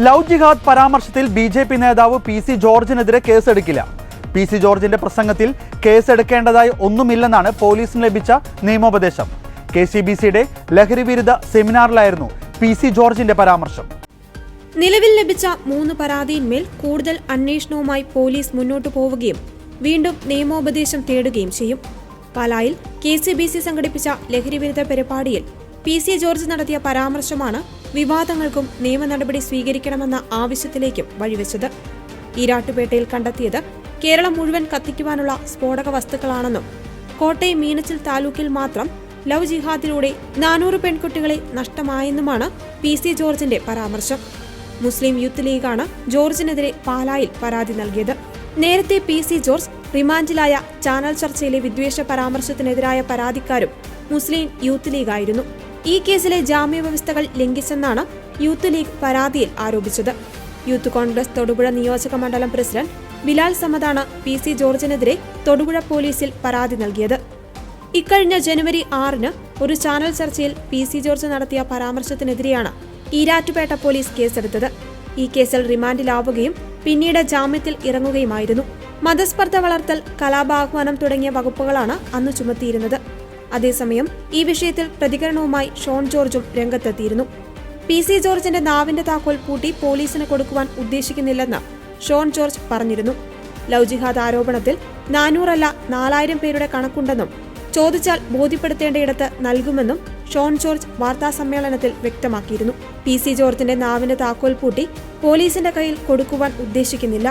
Love ജിഹാദ് പരാമർശത്തിൽ BJP. നേതാവ് PC. ജോർജിനെതിരെ കേസെടുക്കില്ല. PC. ജോർജിന്റെ പ്രസംഗത്തിൽ കേസെടുക്കേണ്ടതായി ഒന്നുമില്ലെന്നാണ് പോലീസിന് ലഭിച്ച നിയമോപദേശം. കെ.സി.ബി.സിയുടെ ലഹരിവിരുദ്ധ സെമിനാറിലായിരുന്നു പി.സി. ജോർജിന്റെ പരാമർശം. നിലവിൽ ലഭിച്ച 3 പരാതിയിന്മേൽ കൂടുതൽ അന്വേഷണവുമായി പോലീസ് മുന്നോട്ടു പോവുകയും വീണ്ടും നിയമോപദേശം തേടുകയും ചെയ്യും. പാലായിൽ കെ.സി.ബി.സി സംഘടിപ്പിച്ച ലഹരിവിരുദ്ധ പരിപാടിയിൽ പി.സി. ജോർജ് നടത്തിയ പരാമർശമാണ് വിവാദങ്ങൾക്കും നിയമ നടപടി സ്വീകരിക്കണമെന്ന ആവശ്യത്തിലേക്കും വഴിവെച്ചത്. ഈരാട്ടുപേട്ടയിൽ കണ്ടെത്തിയത് കേരളം മുഴുവൻ കത്തിക്കുവാനുള്ള സ്ഫോടക വസ്തുക്കളാണെന്നും കോട്ടയം മീനച്ചിൽ താലൂക്കിൽ മാത്രം ലവ് ജിഹാദിലൂടെ 400 പെൺകുട്ടികളെ നഷ്ടമായെന്നുമാണ് പി.സി. ജോർജിന്റെ പരാമർശം. മുസ്ലിം യൂത്ത് ലീഗാണ് ജോർജിനെതിരെ പാലായിൽ പരാതി നൽകിയത്. നേരത്തെ പി.സി. ജോർജ് റിമാൻഡിലായ ചാനൽ ചർച്ചയിലെ വിദ്വേഷ പരാമർശത്തിനെതിരായ പരാതിക്കാരും മുസ്ലിം യൂത്ത് ലീഗായിരുന്നു. ഈ കേസിലെ ജാമ്യവ്യവസ്ഥകൾ ലംഘിച്ചെന്നാണ് യൂത്ത് ലീഗ് പരാതിയിൽ ആരോപിച്ചത്. യൂത്ത് കോൺഗ്രസ് തൊടുപുഴ നിയോജക മണ്ഡലം പ്രസിഡന്റ് ബിലാൽ സമദാണ് പി.സി. ജോർജിനെതിരെ തൊടുപുഴ പോലീസിൽ പരാതി നൽകിയത്. ഇക്കഴിഞ്ഞ ജനുവരി 6-ന് ഒരു ചാനൽ ചർച്ചയിൽ പി.സി. ജോർജ് നടത്തിയ പരാമർശത്തിനെതിരെയാണ് ഈരാറ്റുപേട്ട പോലീസ് കേസെടുത്തത്. ഈ കേസിൽ റിമാൻഡിലാവുകയും പിന്നീട് ജാമ്യത്തിൽ ഇറങ്ങുകയുമായിരുന്നു. മതസ്പർദ്ധ വളർത്തൽ, കലാപാഹ്വാനം തുടങ്ങിയ വകുപ്പുകളാണ് അന്ന് ചുമത്തിയിരുന്നത്. അതേസമയം ഈ വിഷയത്തിൽ പ്രതികരണവുമായി ഷോൺ ജോർജും രംഗത്തെത്തിയിരുന്നു. പി.സി. ജോർജിന്റെ നാവിന്റെ താക്കോൽ പൂട്ടി പോലീസിന് കൊടുക്കുവാൻ ഉദ്ദേശിക്കുന്നില്ലെന്ന് ഷോൺ ജോർജ് പറഞ്ഞിരുന്നു. ലവ് ജിഹാദ് ആരോപണത്തിൽ 400 അല്ല 4000 പേരുടെ കണക്കുണ്ടെന്നും ചോദിച്ചാൽ ബോധ്യപ്പെടുത്തേണ്ടയിടത്ത് നൽകുമെന്നും ഷോൺ ജോർജ് വാർത്താസമ്മേളനത്തിൽ വ്യക്തമാക്കിയിരുന്നു. പി.സി. ജോർജിന്റെ നാവിന്റെ താക്കോൽ പൂട്ടി പോലീസിന്റെ കയ്യിൽ കൊടുക്കുവാൻ ഉദ്ദേശിക്കുന്നില്ല.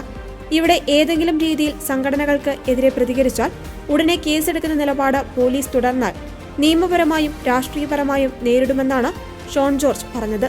ഇവിടെ ഏതെങ്കിലും രീതിയിൽ സംഘടനകൾക്ക് എതിരെ പ്രതികരിച്ചാൽ ഉടനെ കേസെടുക്കുന്ന നിലപാട് പോലീസ് തുടർന്നാൽ നിയമപരമായും രാഷ്ട്രീയപരമായും നേരിടുമെന്നാണ് ഷോൺ ജോർജ് പറഞ്ഞത്.